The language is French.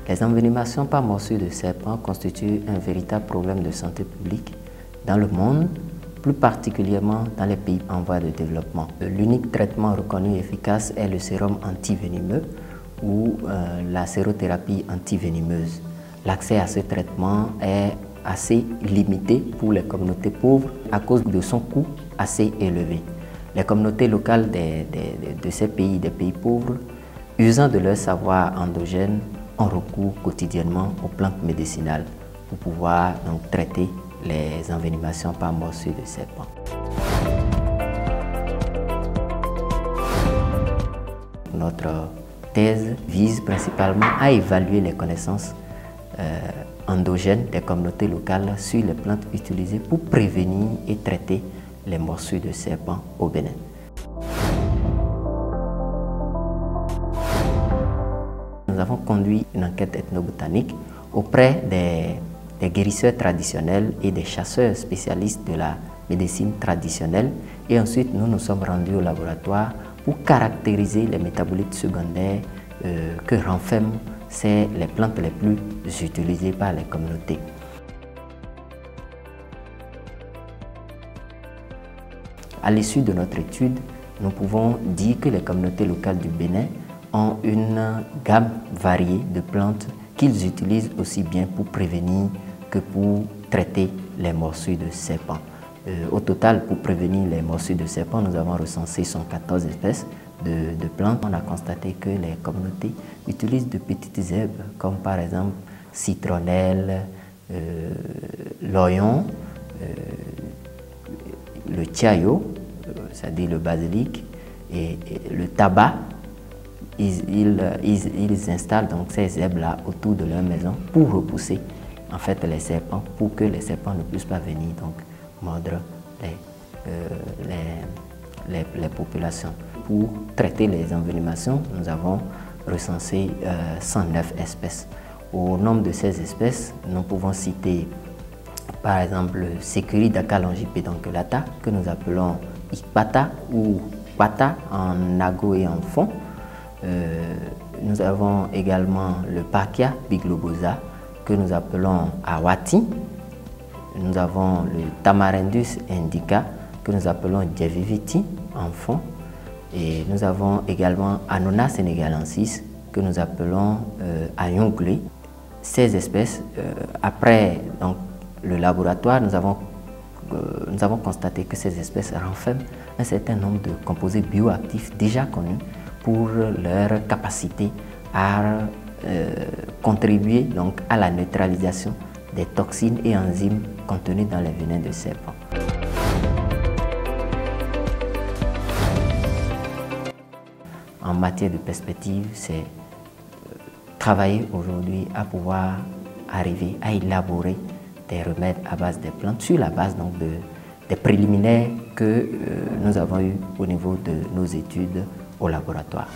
Les envenimations par morsure de serpent constituent un véritable problème de santé publique dans le monde, plus particulièrement dans les pays en voie de développement. L'unique traitement reconnu efficace est le sérum antivenimeux ou la sérothérapie antivenimeuse. L'accès à ce traitement est assez limité pour les communautés pauvres à cause de son coût assez élevé. Les communautés locales de ces pays, des pays pauvres, usant de leur savoir endogène, ont recours quotidiennement aux plantes médicinales pour pouvoir donc traiter les envenimations par morsure de serpent. Notre thèse vise principalement à évaluer les connaissances endogènes des communautés locales sur les plantes utilisées pour prévenir et traiter les morsures de serpent au Bénin. Nous avons conduit une enquête ethnobotanique auprès des guérisseurs traditionnels et des chasseurs spécialistes de la médecine traditionnelle, et ensuite nous nous sommes rendus au laboratoire pour caractériser les métabolites secondaires que renferment les plantes les plus utilisées par les communautés. À l'issue de notre étude, nous pouvons dire que les communautés locales du Bénin ont une gamme variée de plantes qu'ils utilisent aussi bien pour prévenir que pour traiter les morsures de serpent. Au total, pour prévenir les morsures de serpent, nous avons recensé 114 espèces de plantes. On a constaté que les communautés utilisent de petites herbes comme par exemple citronnelle, l'oignon, le tiayo, c'est-à-dire le basilic, et le tabac. Ils installent donc ces herbes-là autour de leur maison pour repousser en fait les serpents, pour que les serpents ne puissent pas venir donc mordre les populations. Pour traiter les envenimations, nous avons recensé 109 espèces. Au nombre de ces espèces, nous pouvons citer par exemple le Securida longipeduculata, que nous appelons Icpata ou Pata en ago et en fond. Nous avons également le Pachia biglobosa, que nous appelons Awati. Nous avons le Tamarindus indica, que nous appelons Djeviviti en fond. Et nous avons également Annona senegalensis, que nous appelons Ayonglé. Ces espèces, après donc, le laboratoire, nous avons constaté que ces espèces renferment un certain nombre de composés bioactifs déjà connus pour leur capacité à contribuer donc à la neutralisation des toxines et enzymes contenues dans les venins de serpent. En matière de perspective, c'est travailler aujourd'hui à pouvoir arriver à élaborer des remèdes à base des plantes sur la base donc des préliminaires que nous avons eus au niveau de nos études au laboratoire.